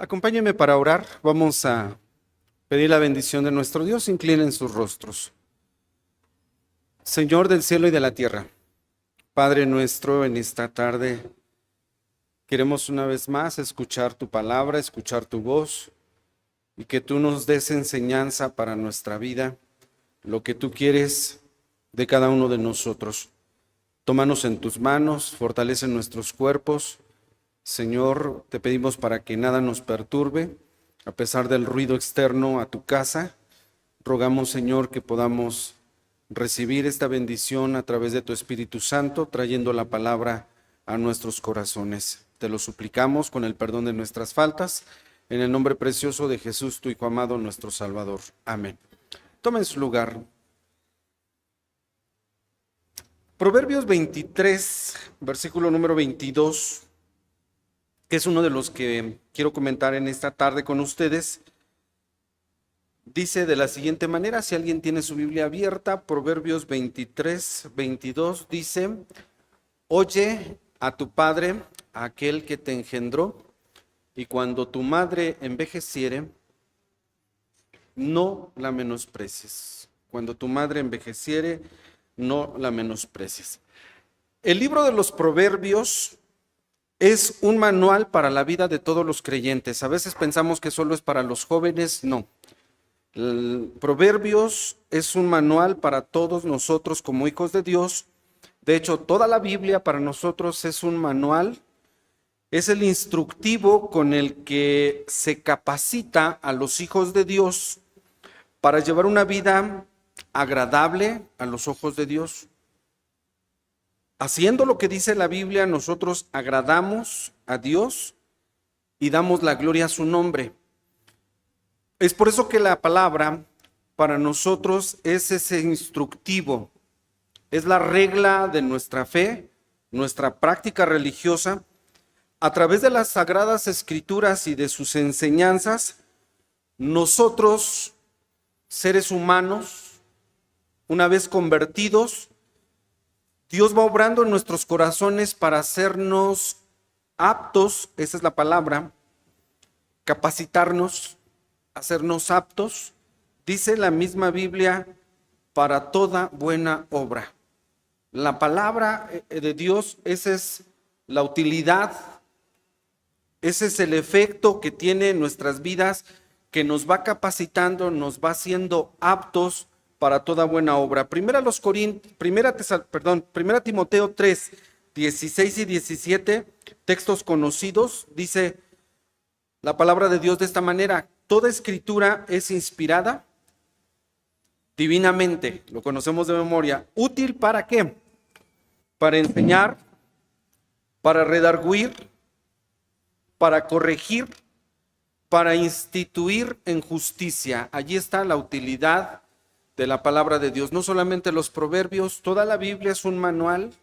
Acompáñenme para orar. Vamos a pedir la bendición de nuestro Dios. Inclinen sus rostros. Señor del cielo y de la tierra, Padre nuestro, en esta tarde queremos una vez más escuchar tu palabra, escuchar tu voz y que tú nos des enseñanza para nuestra vida, lo que tú quieres de cada uno de nosotros. Tómanos en tus manos, fortalece nuestros cuerpos. Señor, te pedimos para que nada nos perturbe, a pesar del ruido externo a tu casa. Rogamos, Señor, que podamos recibir esta bendición a través de tu Espíritu Santo, trayendo la palabra a nuestros corazones. Te lo suplicamos con el perdón de nuestras faltas, en el nombre precioso de Jesús, tu Hijo amado, nuestro Salvador. Amén. Tomen su lugar. Proverbios 23, versículo número 22, que es uno de los que quiero comentar en esta tarde con ustedes. Dice de la siguiente manera, si alguien tiene su Biblia abierta, Proverbios 23, 22, dice: Oye a tu padre, a aquel que te engendró, y cuando tu madre envejeciere, no la menosprecies. Cuando tu madre envejeciere, no la menosprecies. El libro de los Proverbios es un manual para la vida de todos los creyentes. A veces pensamos que solo es para los jóvenes, no. Proverbios es un manual para todos nosotros como hijos de Dios. De hecho, toda la Biblia para nosotros es un manual, es el instructivo con el que se capacita a los hijos de Dios para llevar una vida agradable a los ojos de Dios. Haciendo lo que dice la Biblia, nosotros agradamos a Dios y damos la gloria a su nombre. Es por eso que la palabra para nosotros es ese instructivo, es la regla de nuestra fe, nuestra práctica religiosa. A través de las sagradas escrituras y de sus enseñanzas, nosotros, seres humanos, una vez convertidos, Dios va obrando en nuestros corazones para hacernos aptos, esa es la palabra, capacitarnos, hacernos aptos, dice la misma Biblia, para toda buena obra. La palabra de Dios, esa es la utilidad, ese es el efecto que tiene en nuestras vidas, que nos va capacitando, nos va haciendo aptos para toda buena obra. Primera Timoteo 3, 16 y 17, textos conocidos, dice la palabra de Dios de esta manera: toda escritura es inspirada divinamente, lo conocemos de memoria, útil ¿para qué? Para enseñar, para redarguir, para corregir, para instituir en justicia. Allí está la utilidad de la palabra de Dios. No solamente los proverbios, toda la Biblia es un manual.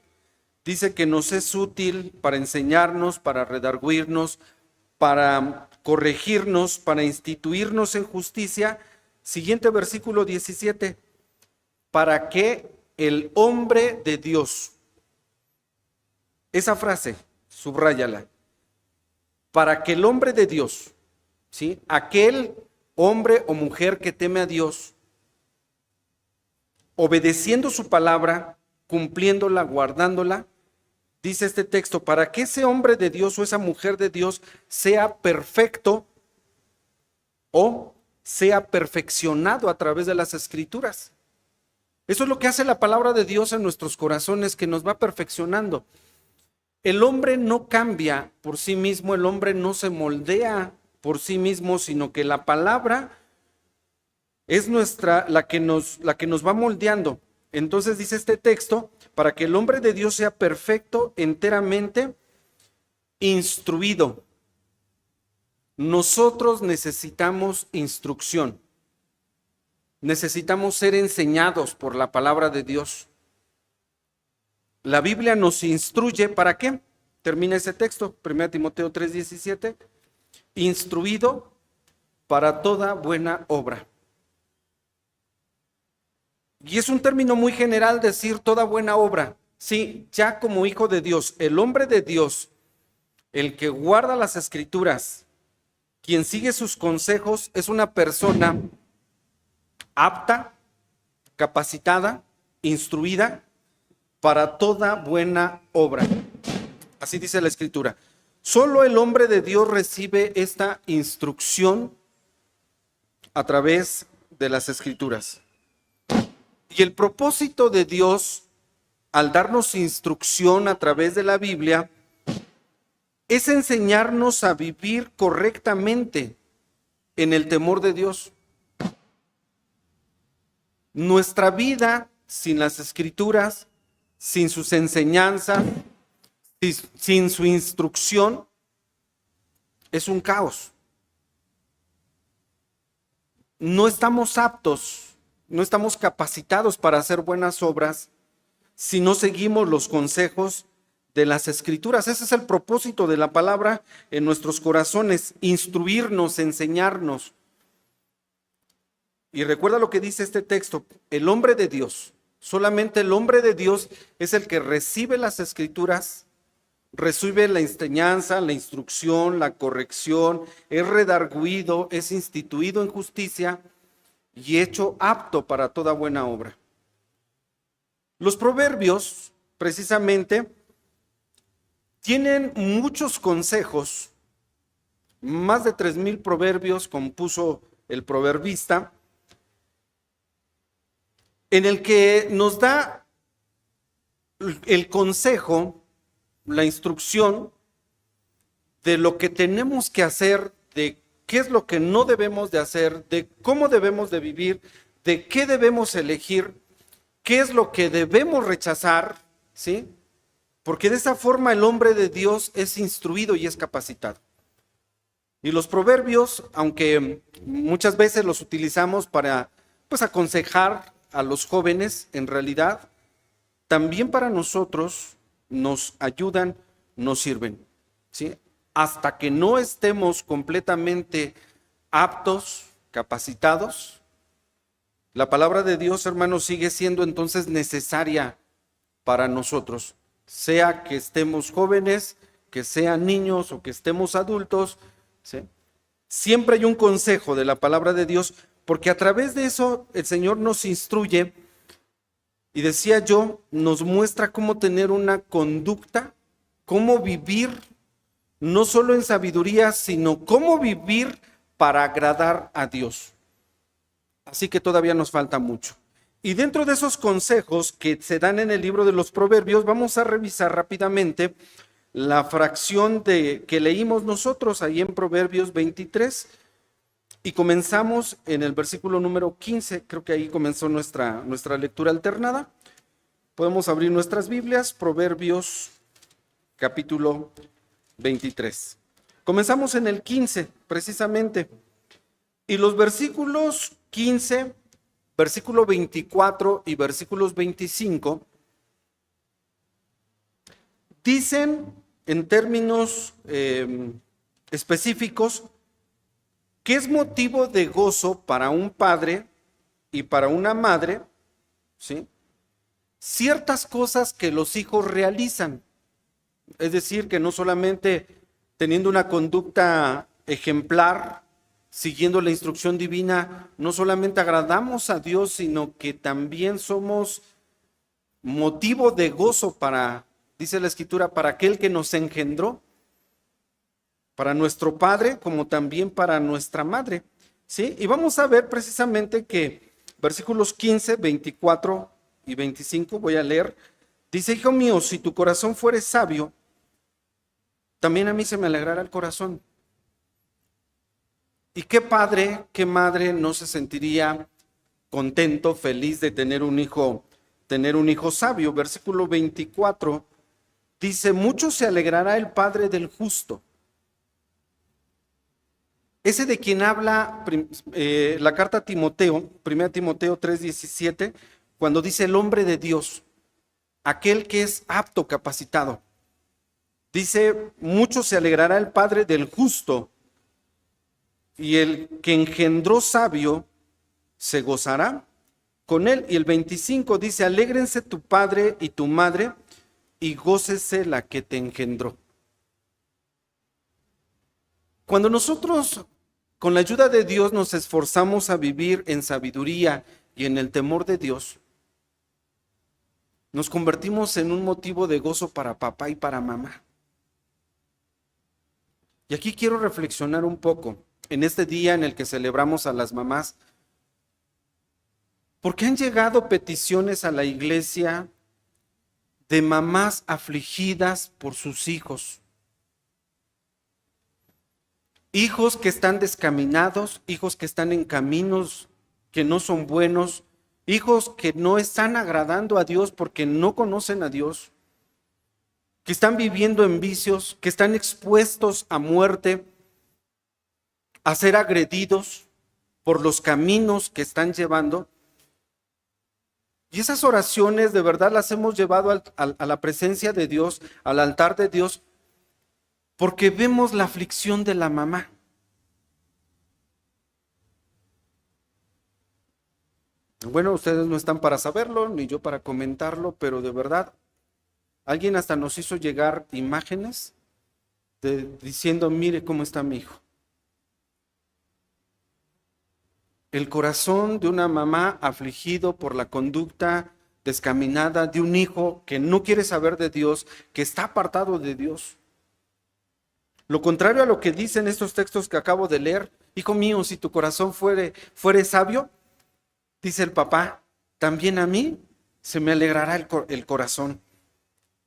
Dice que nos es útil para enseñarnos, para redarguirnos, para corregirnos, para instituirnos en justicia. Siguiente versículo 17. Para que el hombre de Dios, esa frase, subráyala, para que el hombre de Dios, ¿sí?, aquel hombre o mujer que teme a Dios, obedeciendo su palabra, cumpliéndola, guardándola, dice este texto, para que ese hombre de Dios o esa mujer de Dios sea perfecto o sea perfeccionado a través de las Escrituras. Eso es lo que hace la palabra de Dios en nuestros corazones, que nos va perfeccionando. El hombre no cambia por sí mismo, el hombre no se moldea por sí mismo, sino que la palabra es la que nos va moldeando. Entonces dice este texto, para que el hombre de Dios sea perfecto, enteramente instruido. Nosotros necesitamos instrucción. Necesitamos ser enseñados por la palabra de Dios. La Biblia nos instruye, ¿para qué? Termina ese texto, 1 Timoteo 3:17, instruido para toda buena obra. Y es un término muy general decir toda buena obra. Sí, ya como hijo de Dios, el hombre de Dios, el que guarda las Escrituras, quien sigue sus consejos es una persona apta, capacitada, instruida para toda buena obra. Así dice la Escritura. Solo el hombre de Dios recibe esta instrucción a través de las Escrituras. Y el propósito de Dios, al darnos instrucción a través de la Biblia, es enseñarnos a vivir correctamente en el temor de Dios. Nuestra vida sin las Escrituras, sin sus enseñanzas, sin su instrucción, es un caos. No estamos aptos, no estamos capacitados para hacer buenas obras si no seguimos los consejos de las Escrituras. Ese es el propósito de la palabra en nuestros corazones, instruirnos, enseñarnos. Y recuerda lo que dice este texto, el hombre de Dios, solamente el hombre de Dios es el que recibe las Escrituras, recibe la enseñanza, la instrucción, la corrección, es redarguido, es instituido en justicia y hecho apto para toda buena obra. Los proverbios, precisamente, tienen muchos consejos. Más de 3,000 proverbios compuso el proverbista, en el que nos da el consejo, la instrucción de lo que tenemos que hacer, de qué es lo que no debemos de hacer, de cómo debemos de vivir, de qué debemos elegir, qué es lo que debemos rechazar, ¿sí? Porque de esa forma el hombre de Dios es instruido y es capacitado. Y los proverbios, aunque muchas veces los utilizamos para, pues, aconsejar a los jóvenes, en realidad, también para nosotros nos ayudan, nos sirven, ¿sí? Hasta que no estemos completamente aptos, capacitados, la palabra de Dios, hermanos, sigue siendo entonces necesaria para nosotros, sea que estemos jóvenes, que sean niños o que estemos adultos, ¿sí? Siempre hay un consejo de la palabra de Dios, porque a través de eso el Señor nos instruye y, decía yo, nos muestra cómo tener una conducta, cómo vivir, no solo en sabiduría, sino cómo vivir para agradar a Dios. Así que todavía nos falta mucho. Y dentro de esos consejos que se dan en el libro de los Proverbios, vamos a revisar rápidamente la fracción que leímos nosotros ahí en Proverbios 23. Y comenzamos en el versículo número 15, creo que ahí comenzó nuestra lectura alternada. Podemos abrir nuestras Biblias, Proverbios capítulo 23. Comenzamos en el 15, precisamente. Y los versículos 15, versículo 24 y versículos 25 dicen en términos específicos que es motivo de gozo para un padre y para una madre, ¿sí?, ciertas cosas que los hijos realizan. Es decir, que no solamente teniendo una conducta ejemplar, siguiendo la instrucción divina, no solamente agradamos a Dios, sino que también somos motivo de gozo para, dice la Escritura, para aquel que nos engendró, para nuestro padre como también para nuestra madre, ¿sí? Y vamos a ver precisamente que versículos 15, 24 y 25, voy a leer, dice: hijo mío, si tu corazón fuere sabio, también a mí se me alegrará el corazón. ¿Y qué padre, qué madre no se sentiría contento, feliz de tener un hijo sabio? Versículo 24 dice: mucho se alegrará el padre del justo. Ese de quien habla la carta a Timoteo, 1 Timoteo 3:17, cuando dice el hombre de Dios, aquel que es apto, capacitado. Dice: mucho se alegrará el padre del justo, y el que engendró sabio se gozará con él. Y el 25 dice: alégrense tu padre y tu madre, y gócese la que te engendró. Cuando nosotros con la ayuda de Dios nos esforzamos a vivir en sabiduría y en el temor de Dios, nos convertimos en un motivo de gozo para papá y para mamá. Y aquí quiero reflexionar un poco en este día en el que celebramos a las mamás, porque han llegado peticiones a la iglesia de mamás afligidas por sus hijos. Hijos que están descaminados, hijos que están en caminos que no son buenos, hijos que no están agradando a Dios porque no conocen a Dios, que están viviendo en vicios, que están expuestos a muerte, a ser agredidos por los caminos que están llevando. Y esas oraciones de verdad las hemos llevado a la presencia de Dios, al altar de Dios, porque vemos la aflicción de la mamá. Bueno, ustedes no están para saberlo, ni yo para comentarlo, pero de verdad, alguien hasta nos hizo llegar imágenes diciendo, mire cómo está mi hijo. El corazón de una mamá afligido por la conducta descaminada de un hijo que no quiere saber de Dios, que está apartado de Dios. Lo contrario a lo que dicen estos textos que acabo de leer, hijo mío, si tu corazón fuere sabio, dice el papá, también a mí se me alegrará el corazón.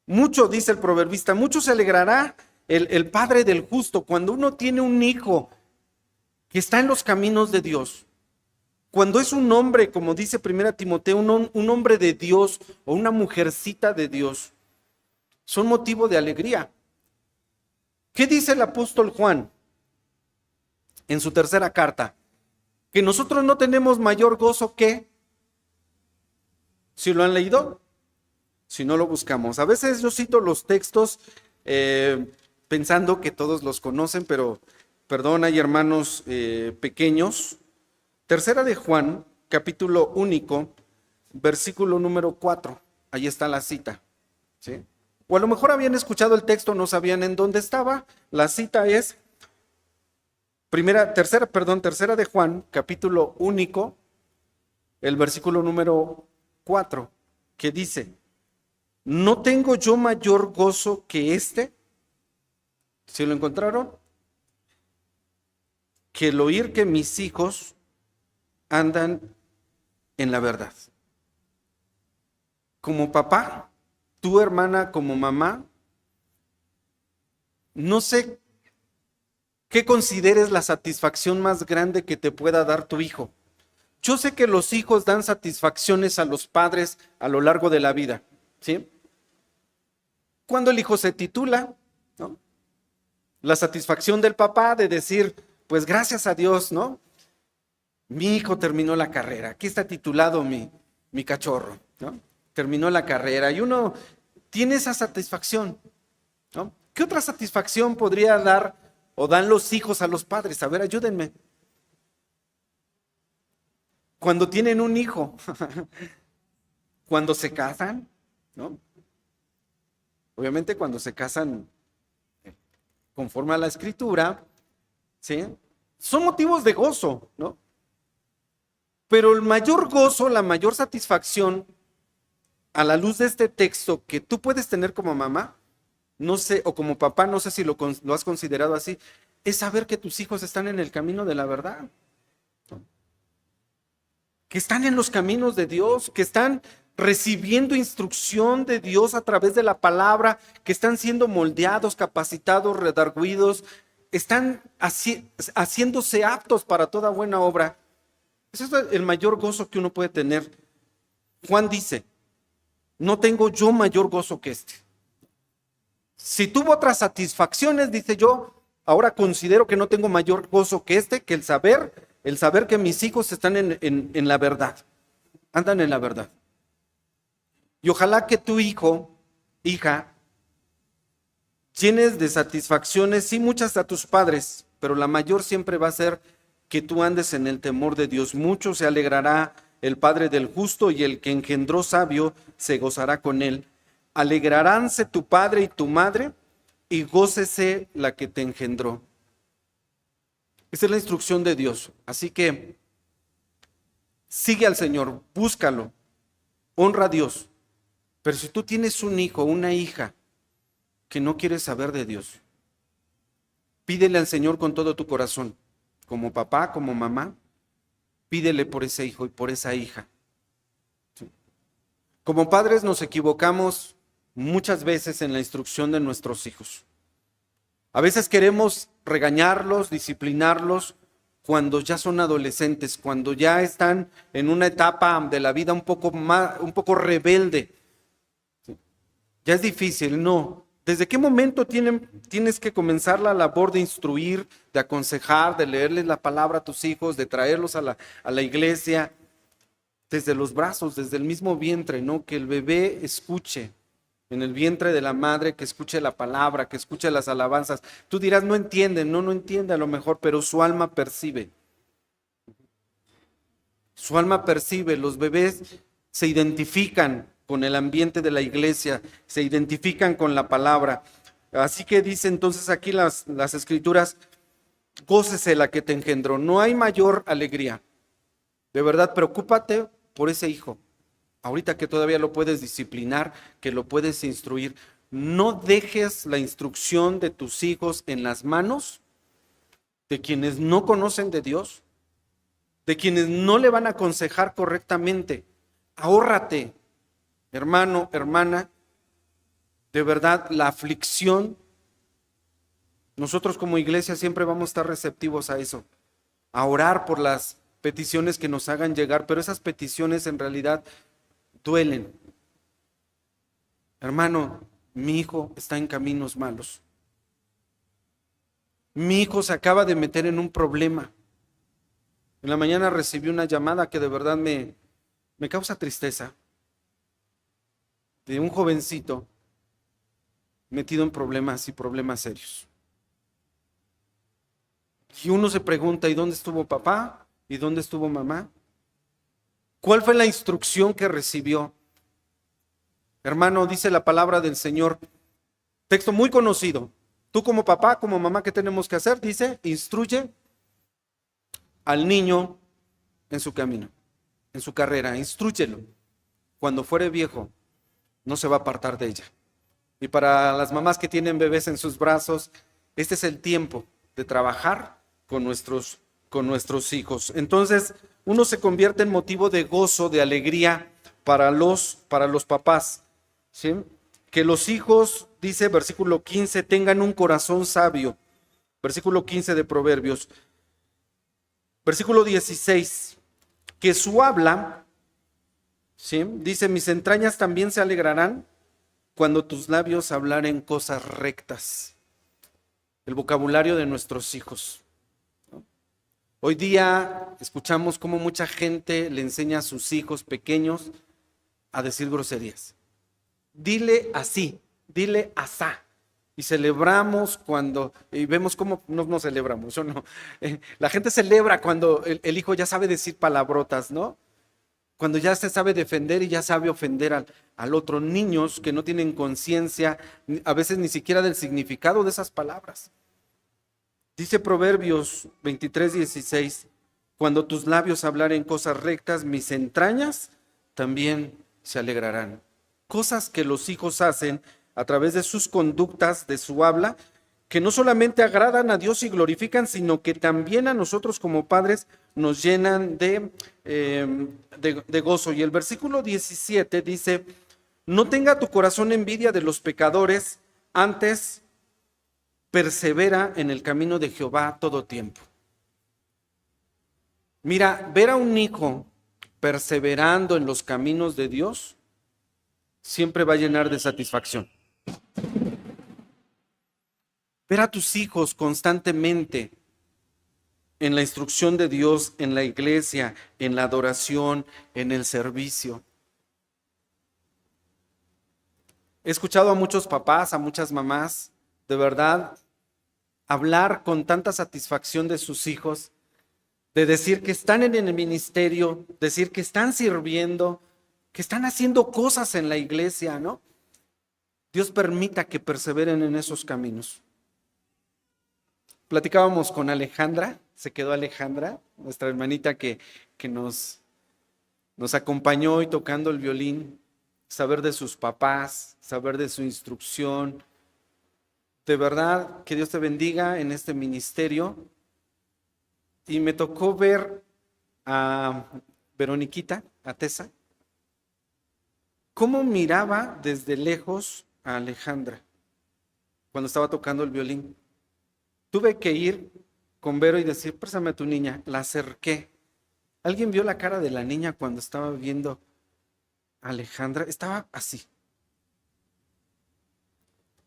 Mucho, dice el proverbista, mucho se alegrará el padre del justo cuando uno tiene un hijo que está en los caminos de Dios. Cuando es un hombre, como dice 1 Timoteo, un hombre de Dios o una mujercita de Dios, son motivo de alegría. ¿Qué dice el apóstol Juan en su tercera carta? Que nosotros no tenemos mayor gozo que, ¿si lo han leído? Si no lo buscamos. A veces yo cito los textos pensando que todos los conocen, pero perdón, hay hermanos pequeños. Tercera de Juan, capítulo único, versículo número 4. Ahí está la cita. ¿Sí? O a lo mejor habían escuchado el texto, no sabían en dónde estaba. La cita es tercera de Juan, capítulo único, el versículo número 4, que dice, ¿no tengo yo mayor gozo que este? ¿Sí lo encontraron? Que el oír que mis hijos andan en la verdad. Como papá, tu hermana como mamá, no sé qué consideres la satisfacción más grande que te pueda dar tu hijo. Yo sé que los hijos dan satisfacciones a los padres a lo largo de la vida, ¿sí? Cuando el hijo se titula, ¿no? La satisfacción del papá de decir, pues gracias a Dios, ¿no? Mi hijo terminó la carrera, aquí está titulado mi cachorro, ¿no? Terminó la carrera y uno tiene esa satisfacción, ¿no? ¿Qué otra satisfacción podría dar o dan los hijos a los padres? A ver, ayúdenme. Cuando tienen un hijo, cuando se casan, ¿no? Obviamente cuando se casan conforme a la escritura, ¿sí? Son motivos de gozo, ¿no? Pero el mayor gozo, la mayor satisfacción, a la luz de este texto que tú puedes tener como mamá, no sé, o como papá, no sé si lo has considerado así, es saber que tus hijos están en el camino de la verdad, ¿no? Que están en los caminos de Dios, que están recibiendo instrucción de Dios a través de la palabra, que están siendo moldeados, capacitados, redarguidos, están haciéndose aptos para toda buena obra. Ese es el mayor gozo que uno puede tener. Juan dice, no tengo yo mayor gozo que este. Si tuvo otras satisfacciones, dice yo, ahora considero que no tengo mayor gozo que este, que el saber que mis hijos están en la verdad, andan en la verdad. Y ojalá que tu hijo, hija, llenes de satisfacciones, sí muchas a tus padres, pero la mayor siempre va a ser que tú andes en el temor de Dios. Mucho se alegrará el Padre del justo y el que engendró sabio se gozará con él. Alegraránse tu padre y tu madre y gócese la que te engendró. Esa es la instrucción de Dios. Así que sigue al Señor, búscalo, honra a Dios. Pero si tú tienes un hijo, una hija que no quiere saber de Dios, pídele al Señor con todo tu corazón, como papá, como mamá, pídele por ese hijo y por esa hija. ¿Sí? Como padres nos equivocamos muchas veces en la instrucción de nuestros hijos. A veces queremos regañarlos, disciplinarlos cuando ya son adolescentes, cuando ya están en una etapa de la vida un poco rebelde. ¿Sí? Ya es difícil, no. ¿Desde qué momento tienes que comenzar la labor de instruir, de aconsejar, de leerles la palabra a tus hijos, de traerlos a la iglesia? Desde los brazos, desde el mismo vientre, ¿no? Que el bebé escuche en el vientre de la madre, que escuche la palabra, que escuche las alabanzas. Tú dirás, no entiende, no entiende a lo mejor, pero su alma percibe. Su alma percibe, los bebés se identifican con el ambiente de la iglesia, se identifican con la palabra. Así que dice entonces aquí las escrituras, gócese la que te engendró. No hay mayor alegría. De verdad, preocúpate por ese hijo. Ahorita que todavía lo puedes disciplinar, que lo puedes instruir, no dejes la instrucción de tus hijos en las manos de quienes no conocen de Dios, de quienes no le van a aconsejar correctamente. Ahórrate, hermano, hermana, de verdad, la aflicción. Nosotros como iglesia siempre vamos a estar receptivos a eso, a orar por las peticiones que nos hagan llegar, pero esas peticiones en realidad duelen. Hermano, mi hijo está en caminos malos. Mi hijo se acaba de meter en un problema. En la mañana recibí una llamada que de verdad me causa tristeza. De un jovencito metido en problemas y problemas serios. Y uno se pregunta, ¿y dónde estuvo papá? ¿Y dónde estuvo mamá? ¿Cuál fue la instrucción que recibió? Hermano, dice la palabra del Señor, texto muy conocido. Tú como papá, como mamá, ¿qué tenemos que hacer? Dice, instruye al niño en su camino, en su carrera, instrúyelo. Cuando fuere viejo, no se va a apartar de ella. Y para las mamás que tienen bebés en sus brazos, este es el tiempo de trabajar con nuestros hijos. Entonces, uno se convierte en motivo de gozo, de alegría para los papás. ¿Sí? Que los hijos, dice versículo 15, tengan un corazón sabio. Versículo 15 de Proverbios. Versículo 16, que su habla, ¿sí? Dice, mis entrañas también se alegrarán cuando tus labios hablaren cosas rectas. El vocabulario de nuestros hijos. Hoy día escuchamos cómo mucha gente le enseña a sus hijos pequeños a decir groserías. Dile así, dile asá. Y celebramos y vemos cómo no celebramos, yo no. La gente celebra cuando el hijo ya sabe decir palabrotas, ¿no? Cuando ya se sabe defender y ya sabe ofender al otro. Niños que no tienen conciencia, a veces ni siquiera del significado de esas palabras. Dice Proverbios 23:16, cuando tus labios hablaren cosas rectas, mis entrañas también se alegrarán. Cosas que los hijos hacen a través de sus conductas, de su habla, que no solamente agradan a Dios y glorifican, sino que también a nosotros como padres nos llenan de gozo. Y el versículo 17 dice, no tenga tu corazón envidia de los pecadores, antes persevera en el camino de Jehová todo tiempo. Mira, ver a un hijo perseverando en los caminos de Dios siempre va a llenar de satisfacción. Ver a tus hijos constantemente en la instrucción de Dios, en la iglesia, en la adoración, en el servicio. He escuchado a muchos papás, a muchas mamás, de verdad, hablar con tanta satisfacción de sus hijos, de decir que están en el ministerio, decir que están sirviendo, que están haciendo cosas en la iglesia, ¿no? Dios permita que perseveren en esos caminos. Platicábamos con Alejandra, se quedó Alejandra, nuestra hermanita que nos acompañó y tocando el violín, saber de sus papás, saber de su instrucción. De verdad, que Dios te bendiga en este ministerio. Y me tocó ver a Veroniquita, a Tessa, cómo miraba desde lejos a Alejandra cuando estaba tocando el violín. Tuve que ir con Vero y decir, préstame a tu niña. La acerqué. ¿Alguien vio la cara de la niña cuando estaba viendo a Alejandra? Estaba así.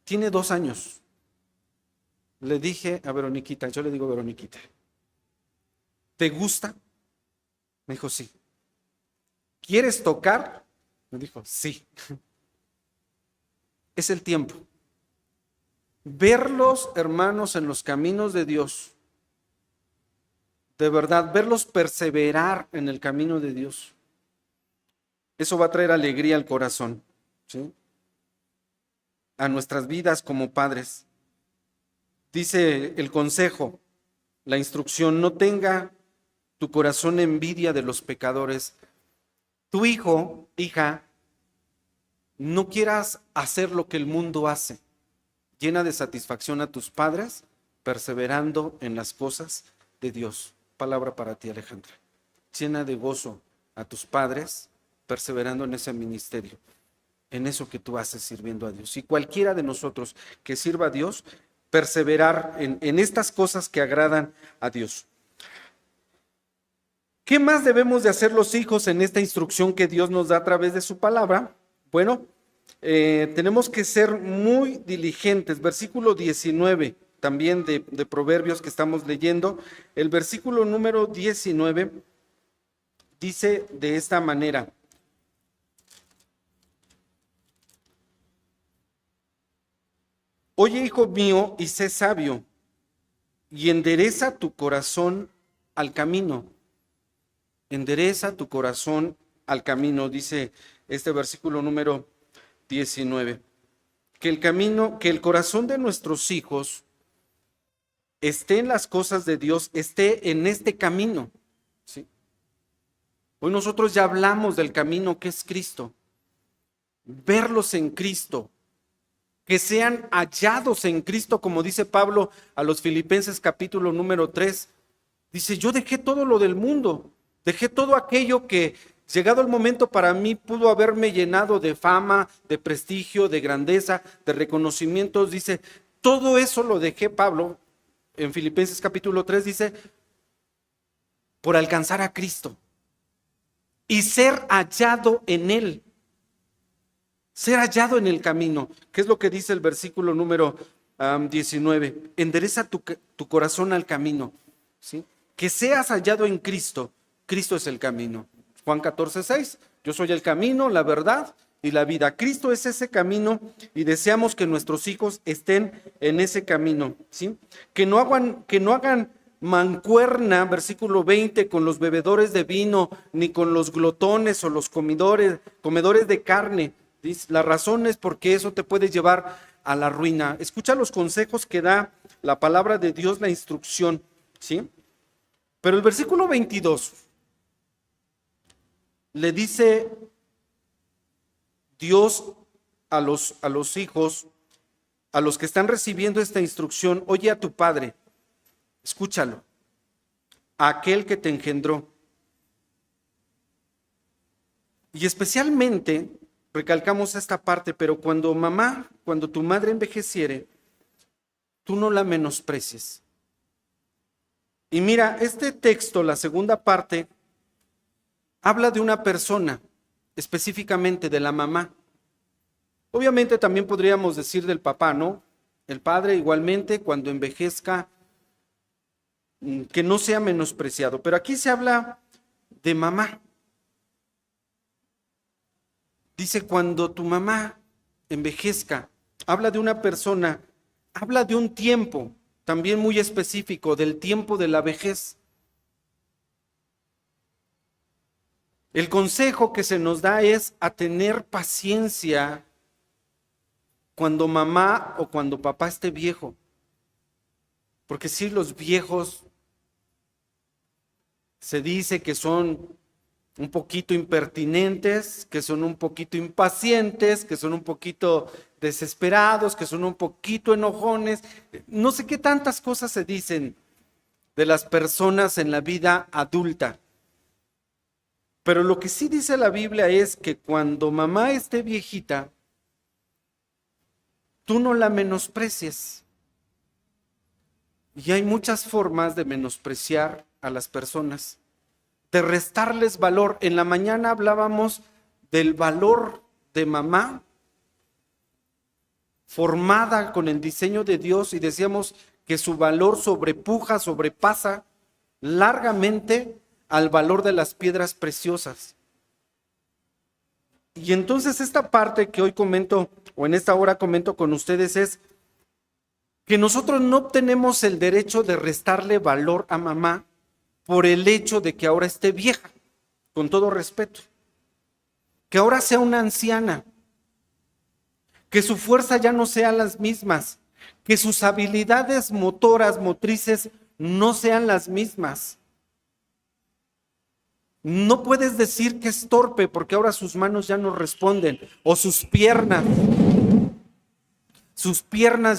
Tiene 2 años. Le dije a Veroniquita, yo le digo Veroniquita, ¿te gusta? Me dijo, sí. ¿Quieres tocar? Me dijo, sí. Es el tiempo. Verlos, hermanos, en los caminos de Dios. De verdad, verlos perseverar en el camino de Dios. Eso va a traer alegría al corazón, ¿sí? A nuestras vidas como padres. Dice el consejo, la instrucción, no tenga tu corazón envidia de los pecadores. Tu hijo, hija, no quieras hacer lo que el mundo hace. Llena de satisfacción a tus padres, perseverando en las cosas de Dios. Palabra para ti, Alejandra. Llena de gozo a tus padres, perseverando en ese ministerio, en eso que tú haces sirviendo a Dios. Y cualquiera de nosotros que sirva a Dios, perseverar en estas cosas que agradan a Dios. ¿Qué más debemos de hacer los hijos en esta instrucción que Dios nos da a través de su palabra? Bueno, tenemos que ser muy diligentes. Versículo 19 también de Proverbios que estamos leyendo. El versículo número 19 dice de esta manera. Oye, hijo mío, y sé sabio, y endereza tu corazón al camino. Endereza tu corazón al camino, dice este versículo número 19. Que el corazón de nuestros hijos esté en las cosas de Dios, esté en este camino, ¿sí? Hoy nosotros ya hablamos del camino que es Cristo. Verlos en Cristo, que sean hallados en Cristo, como dice Pablo a los Filipenses capítulo número 3. Dice, yo dejé todo lo del mundo, dejé todo aquello que llegado el momento para mí pudo haberme llenado de fama, de prestigio, de grandeza, de reconocimientos. Dice, todo eso lo dejé, Pablo, en Filipenses capítulo 3, dice, por alcanzar a Cristo y ser hallado en Él. Ser hallado en el camino. ¿Qué es lo que dice el versículo número 19? Endereza tu corazón al camino, ¿sí? Que seas hallado en Cristo. Cristo es el camino. Juan 14:6. Yo soy el camino, la verdad y la vida. Cristo es ese camino y deseamos que nuestros hijos estén en ese camino, ¿sí? Que no hagan mancuerna, versículo 20, con los bebedores de vino, ni con los glotones o los comedores de carne. La razón es porque eso te puede llevar a la ruina. Escucha los consejos que da la palabra de Dios, la instrucción, ¿sí? Pero el versículo 22 le dice Dios a los hijos, a los que están recibiendo esta instrucción, oye a tu padre, escúchalo, a aquel que te engendró. Y especialmente recalcamos esta parte, pero cuando tu madre envejeciere, tú no la menosprecies. Y mira, este texto, la segunda parte, habla de una persona, específicamente de la mamá. Obviamente también podríamos decir del papá, ¿no? El padre igualmente, cuando envejezca, que no sea menospreciado. Pero aquí se habla de mamá. Dice, cuando tu mamá envejezca, habla de una persona, habla de un tiempo también muy específico, del tiempo de la vejez. El consejo que se nos da es a tener paciencia cuando mamá o cuando papá esté viejo. Porque sí, los viejos se dice que son un poquito impertinentes, que son un poquito impacientes, que son un poquito desesperados, que son un poquito enojones. No sé qué tantas cosas se dicen de las personas en la vida adulta. Pero lo que sí dice la Biblia es que cuando mamá esté viejita, tú no la menosprecies. Y hay muchas formas de menospreciar a las personas, de restarles valor. En la mañana hablábamos del valor de mamá, formada con el diseño de Dios, y decíamos que su valor sobrepasa largamente al valor de las piedras preciosas. Y entonces esta parte que hoy comento, o en esta hora comento con ustedes, es que nosotros no tenemos el derecho de restarle valor a mamá por el hecho de que ahora esté vieja, con todo respeto, que ahora sea una anciana, que su fuerza ya no sean las mismas, que sus habilidades motrices no sean las mismas. No puedes decir que es torpe porque ahora sus manos ya no responden, o sus piernas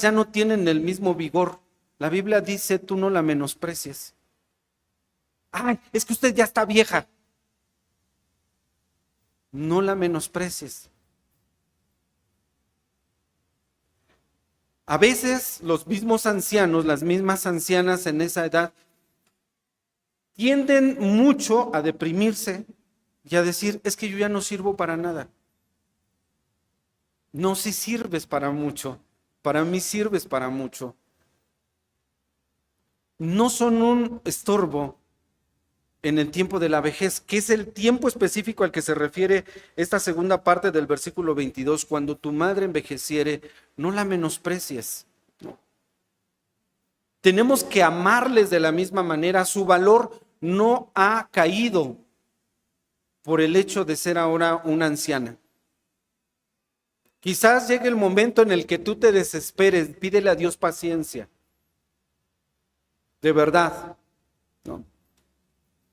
ya no tienen el mismo vigor. La Biblia dice, tú no la menosprecies. Ay, es que usted ya está vieja. No la menosprecies. A veces los mismos ancianos, las mismas ancianas en esa edad, tienden mucho a deprimirse y a decir, es que yo ya no sirvo para nada. No, si sirves para mucho, para mí sirves para mucho. No son un estorbo en el tiempo de la vejez, que es el tiempo específico al que se refiere esta segunda parte del versículo 22, cuando tu madre envejeciere, no la menosprecies. No. Tenemos que amarles de la misma manera, su valor no ha caído por el hecho de ser ahora una anciana. Quizás llegue el momento en el que tú te desesperes, pídele a Dios paciencia. De verdad, ¿no?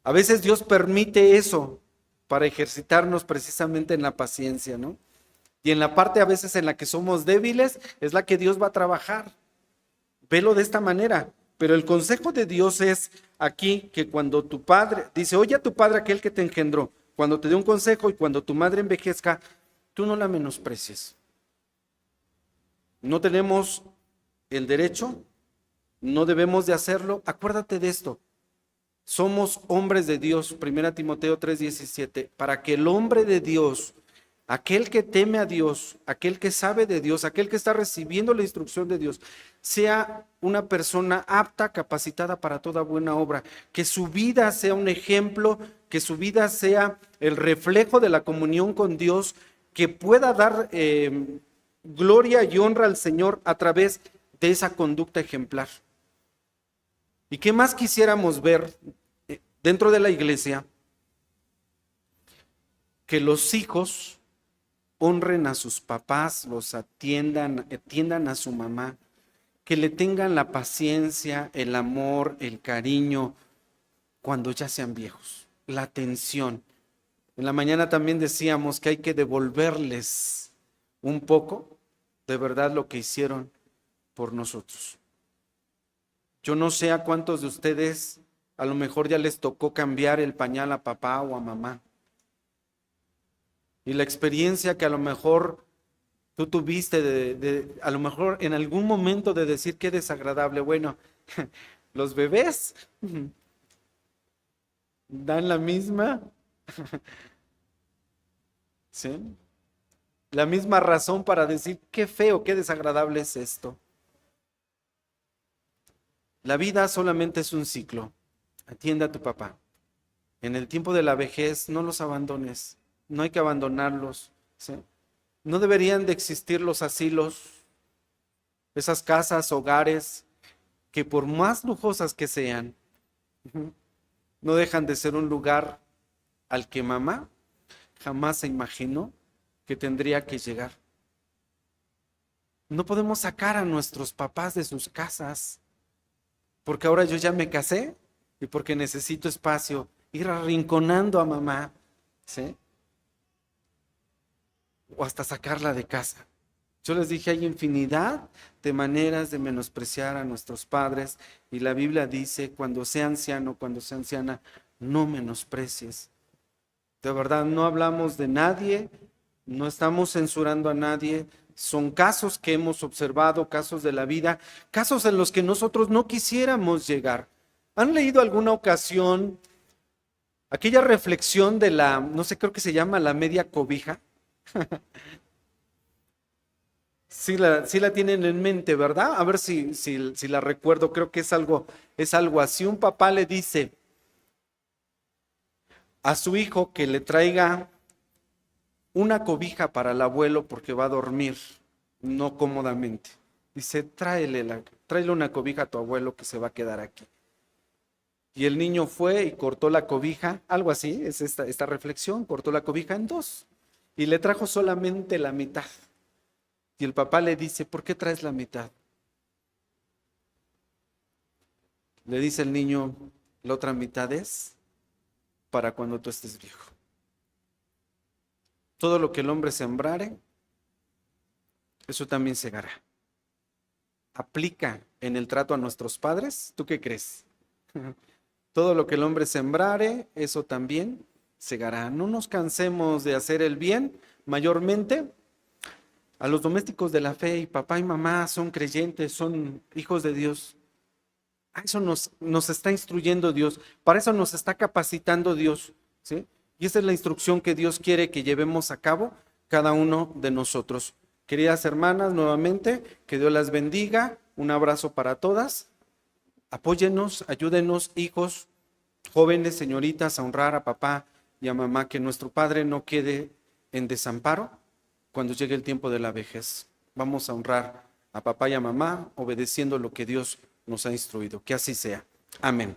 A veces Dios permite eso para ejercitarnos precisamente en la paciencia, ¿no? Y en la parte a veces en la que somos débiles es la que Dios va a trabajar. Velo de esta manera. Pero el consejo de Dios es aquí que cuando tu padre, dice, oye a tu padre aquel que te engendró, cuando te dé un consejo y cuando tu madre envejezca, tú no la menosprecies. No tenemos el derecho, no debemos de hacerlo. Acuérdate de esto. Somos hombres de Dios, 1 Timoteo 3:17, para que el hombre de Dios, aquel que teme a Dios, aquel que sabe de Dios, aquel que está recibiendo la instrucción de Dios, sea una persona apta, capacitada para toda buena obra, que su vida sea un ejemplo, que su vida sea el reflejo de la comunión con Dios, que pueda dar gloria y honra al Señor a través de esa conducta ejemplar. ¿Y qué más quisiéramos ver dentro de la iglesia? Que los hijos honren a sus papás, los atiendan a su mamá, que le tengan la paciencia, el amor, el cariño, cuando ya sean viejos, la atención. En la mañana también decíamos que hay que devolverles un poco, de verdad, lo que hicieron por nosotros. Yo no sé a cuántos de ustedes a lo mejor ya les tocó cambiar el pañal a papá o a mamá. Y la experiencia que a lo mejor tú tuviste a lo mejor en algún momento de decir qué desagradable. Bueno, los bebés dan la misma, ¿sí? La misma razón para decir qué feo, qué desagradable es esto. La vida solamente es un ciclo. Atiende a tu papá. En el tiempo de la vejez no los abandones. No hay que abandonarlos, ¿sí? No deberían de existir los asilos, esas casas, hogares, que por más lujosas que sean, no dejan de ser un lugar al que mamá jamás se imaginó que tendría que llegar. No podemos sacar a nuestros papás de sus casas. porque ahora yo ya me casé y porque necesito espacio, ir arrinconando a mamá, ¿sí? O hasta sacarla de casa. Yo les dije, hay infinidad de maneras de menospreciar a nuestros padres y la Biblia dice, cuando sea anciano, cuando sea anciana, no menosprecies. De verdad, no hablamos de nadie, no estamos censurando a nadie, son casos que hemos observado, casos de la vida, casos en los que nosotros no quisiéramos llegar. ¿Han leído alguna ocasión aquella reflexión de la, no sé, creo que se llama la media cobija? Sí la tienen en mente, ¿verdad? A ver si la recuerdo, creo que es algo así. Un papá le dice a su hijo que le traiga una cobija para el abuelo porque va a dormir no cómodamente. Dice, tráele una cobija a tu abuelo que se va a quedar aquí. Y el niño fue y cortó la cobija, algo así, es esta reflexión, cortó la cobija en dos y le trajo solamente la mitad. Y el papá le dice, ¿por qué traes la mitad? Le dice el niño, la otra mitad es para cuando tú estés viejo. Todo lo que el hombre sembrare, eso también segará. ¿Aplica en el trato a nuestros padres? ¿Tú qué crees? Todo lo que el hombre sembrare, eso también segará. No nos cansemos de hacer el bien, mayormente a los domésticos de la fe, y papá y mamá son creyentes, son hijos de Dios. A eso nos está instruyendo Dios, para eso nos está capacitando Dios, ¿sí? Y esa es la instrucción que Dios quiere que llevemos a cabo cada uno de nosotros. Queridas hermanas, nuevamente, que Dios las bendiga. Un abrazo para todas. Apóyennos, ayúdenos, hijos, jóvenes, señoritas, a honrar a papá y a mamá, que nuestro Padre no quede en desamparo cuando llegue el tiempo de la vejez. Vamos a honrar a papá y a mamá obedeciendo lo que Dios nos ha instruido. Que así sea. Amén.